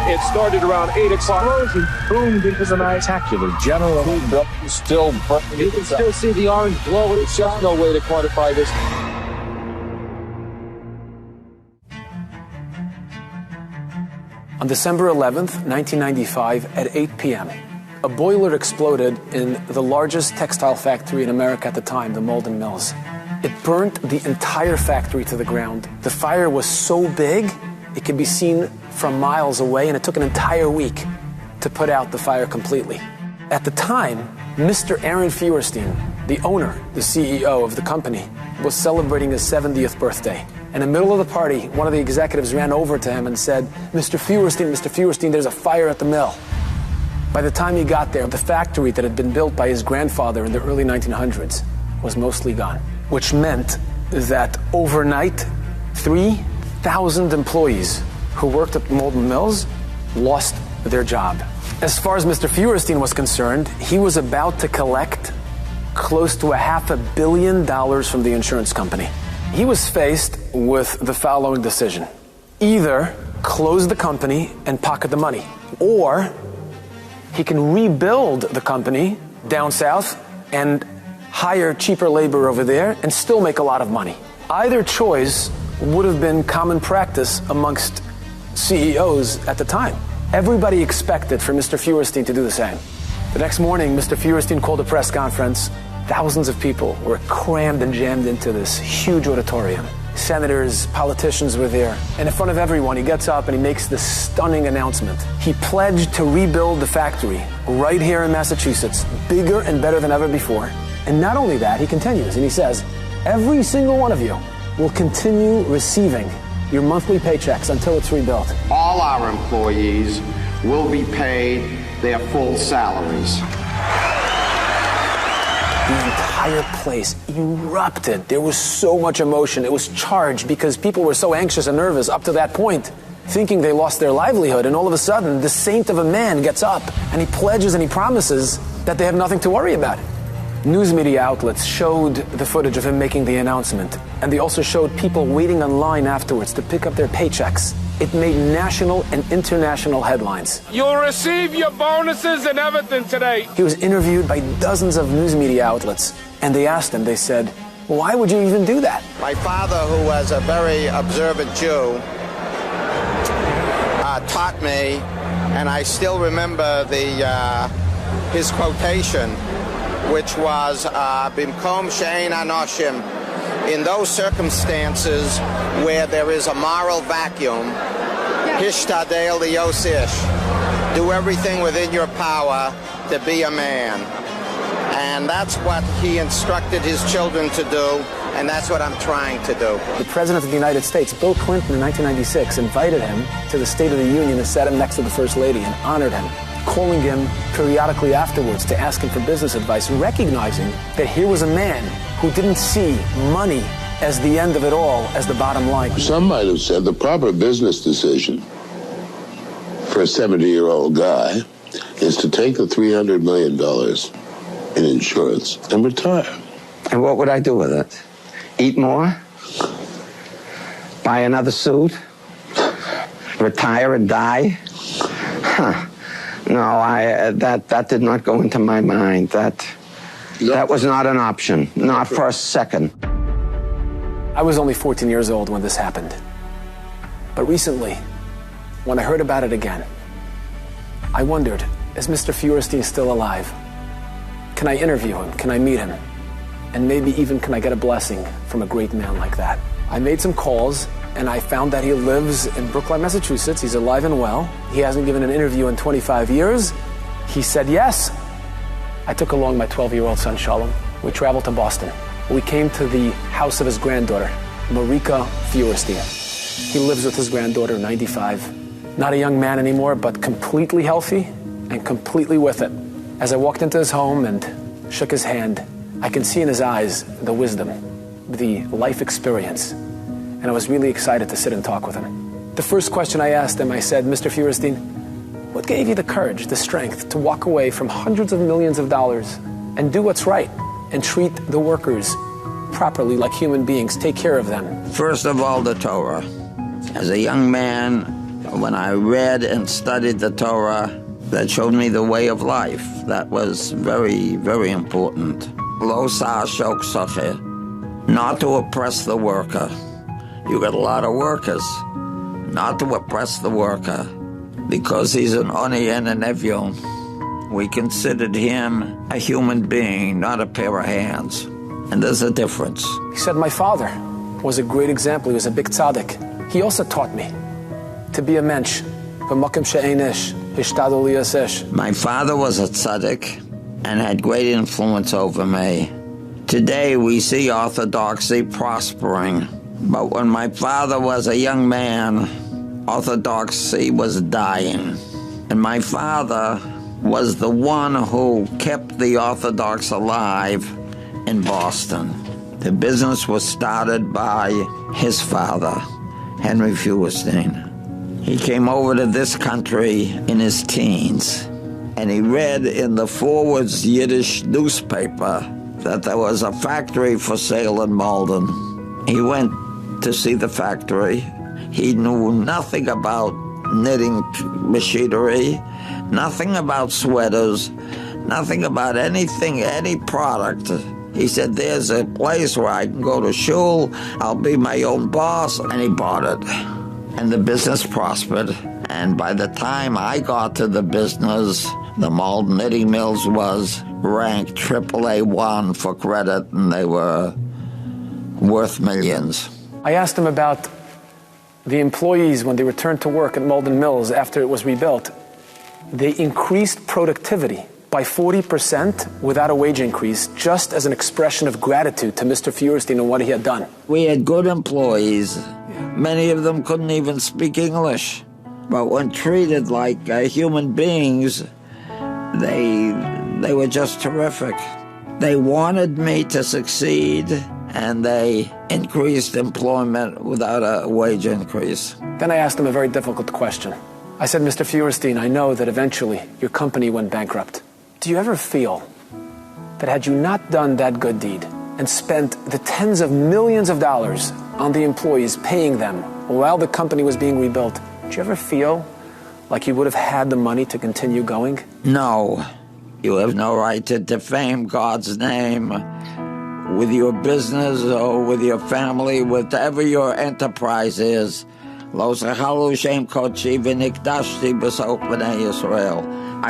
It started around 8 o'clock. Boomed into the night. Spectacular general. Still, You can still see the orange glow. There's just no way to quantify this. On December 11th, 1995, at 8 p.m., a boiler exploded in the largest textile factory in America at the time, the Malden Mills. It burnt the entire factory to the ground. The fire was so big, it could be seen from miles away, and it took an entire week to put out the fire completely. At the time, Mr. Aaron Feuerstein, the owner, the CEO of the company, was celebrating his 70th birthday. In the middle of the party, one of the executives ran over to him and said, Mr. Feuerstein, there's a fire at the mill. By the time he got there, the factory that had been built by his grandfather in the early 1900s was mostly gone, which meant that overnight, 3,000 employees who worked at Malden Mills lost their job. As far as Mr. Feuerstein was concerned, he was about to collect close to $500 million from the insurance company. He was faced with the following decision. Either close the company and pocket the money, or he can rebuild the company down south and hire cheaper labor over there and still make a lot of money. Either choice would have been common practice amongst CEOs at the time. Everybody expected for Mr. Feuerstein to do the same. The next morning, Mr. Feuerstein called a press conference. Thousands of people were crammed and jammed into this huge auditorium. Senators, politicians were there. And in front of everyone, he gets up and he makes this stunning announcement. He pledged to rebuild the factory right here in Massachusetts, bigger and better than ever before. And not only that, he continues and he says, every single one of you will continue receiving your monthly paychecks until it's rebuilt. All our employees will be paid their full salaries. The entire place erupted. There was so much emotion. It was charged because people were so anxious and nervous up to that point, thinking they lost their livelihood. And all of a sudden, the saint of a man gets up and he pledges and he promises that they have nothing to worry about. News media outlets showed the footage of him making the announcement, and they also showed people waiting online afterwards to pick up their paychecks. It made national and international headlines. You'll receive your bonuses and everything today. He was interviewed by dozens of news media outlets, and they asked him, they said, why would you even do that? My father, who was a very observant Jew, taught me, and I still remember his quotation, which was, Bimkom she'ein anoshim, in those circumstances where there is a moral vacuum, hishtadel liyos ish, do everything within your power to be a man. And that's what he instructed his children to do, and that's what I'm trying to do. The President of the United States, Bill Clinton, in 1996, invited him to the State of the Union and sat him next to the First Lady and honored him, calling him periodically afterwards to ask him for business advice, recognizing that here was a man who didn't see money as the end of it all, as the bottom line. Some might have said the proper business decision for a 70-year-old guy is to take the $300 million in insurance and retire. And what would I do with it? Eat more? Buy another suit? Retire and die? Huh. No, that did not go into my mind. That was not an option, not for a second. I was only 14 years old when this happened. But recently, when I heard about it again, I wondered, is Mr. Feuerstein still alive? Can I interview him? Can I meet him? And maybe even can I get a blessing from a great man like that? I made some calls, and I found that he lives in Brookline, Massachusetts. He's alive and well. He hasn't given an interview in 25 years. He said yes. I took along my 12-year-old son, Shalom. We traveled to Boston. We came to the house of his granddaughter, Marika Feuerstein. He lives with his granddaughter, 95. Not a young man anymore, but completely healthy and completely with it. As I walked into his home and shook his hand, I can see in his eyes the wisdom, the life experience. And I was really excited to sit and talk with him. The first question I asked him, I said, Mr. Feuerstein, what gave you the courage, the strength to walk away from hundreds of millions of dollars and do what's right and treat the workers properly like human beings, take care of them? First of all, the Torah. As a young man, when I read and studied the Torah, that showed me the way of life. That was very, very important. Lo sa shok soche, not to oppress the worker. You got a lot of workers. Not to oppress the worker, because he's an oni and an evion. We considered him a human being, not a pair of hands. And there's a difference. He said, my father was a great example. He was a big tzaddik. He also taught me to be a mensch. My father was a tzaddik and had great influence over me. Today we see orthodoxy prospering. But when my father was a young man, orthodoxy was dying. And my father was the one who kept the Orthodox alive in Boston. The business was started by his father, Henry Feuerstein. He came over to this country in his teens, and he read in the Forward's Yiddish newspaper that there was a factory for sale in Malden. He went to see the factory. He knew nothing about knitting machinery, nothing about sweaters, nothing about anything, any product. He said, there's a place where I can go to shul, I'll be my own boss, and he bought it. And the business prospered, and by the time I got to the business, the Malden Knitting Mills was ranked AAA1 for credit, and they were worth millions. I asked him about the employees when they returned to work at Malden Mills after it was rebuilt. They increased productivity by 40% without a wage increase, just as an expression of gratitude to Mr. Feuerstein and what he had done. We had good employees. Many of them couldn't even speak English. But when treated like human beings, they were just terrific. They wanted me to succeed, and they increased employment without a wage increase. Then I asked him a very difficult question. I said, Mr. Feuerstein, I know that eventually your company went bankrupt. Do you ever feel that had you not done that good deed and spent the tens of millions of dollars on the employees, paying them while the company was being rebuilt, do you ever feel like you would have had the money to continue going? No. You have no right to defame God's name with your business or with your family, whatever your enterprise is. I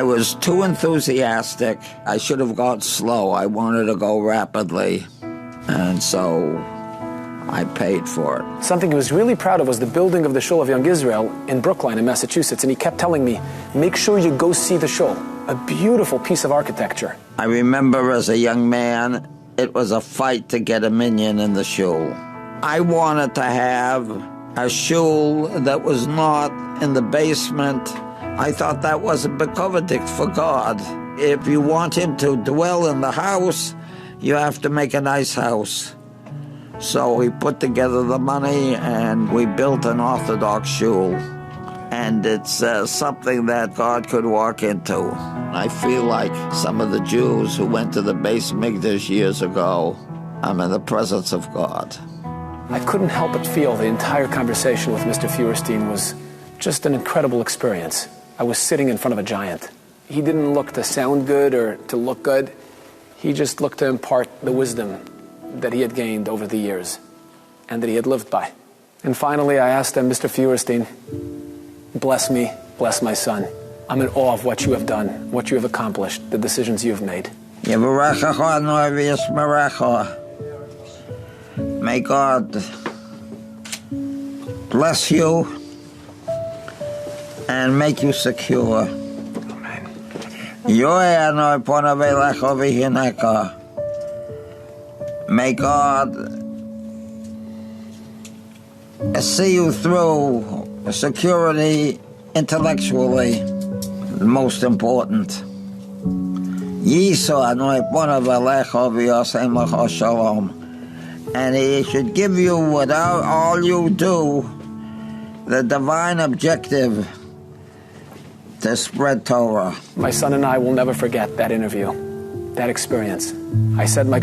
was too enthusiastic. I should have gone slow. I wanted to go rapidly. And so I paid for it. Something he was really proud of was the building of the Shul of Young Israel in Brookline in Massachusetts. And he kept telling me, make sure you go see the Shul. A beautiful piece of architecture. I remember as a young man, it was a fight to get a minyan in the shul. I wanted to have a shul that was not in the basement. I thought that was a bekovedik for God. If you want him to dwell in the house, you have to make a nice house. So we put together the money and we built an Orthodox shul. And it's something that God could walk into. I feel like some of the Jews who went to the Beis Mikdash years ago, I'm in the presence of God. I couldn't help but feel the entire conversation with Mr. Feuerstein was just an incredible experience. I was sitting in front of a giant. He didn't look to sound good or to look good. He just looked to impart the wisdom that he had gained over the years and that he had lived by. And finally, I asked him, Mr. Feuerstein, bless me, bless my son. I'm in awe of what you have done, what you have accomplished, the decisions you have made. May God bless you and make you secure. May God see you through security intellectually, the most important. And he should give you, without all you do, the divine objective to spread Torah. My son and I will never forget that interview, that experience. I said my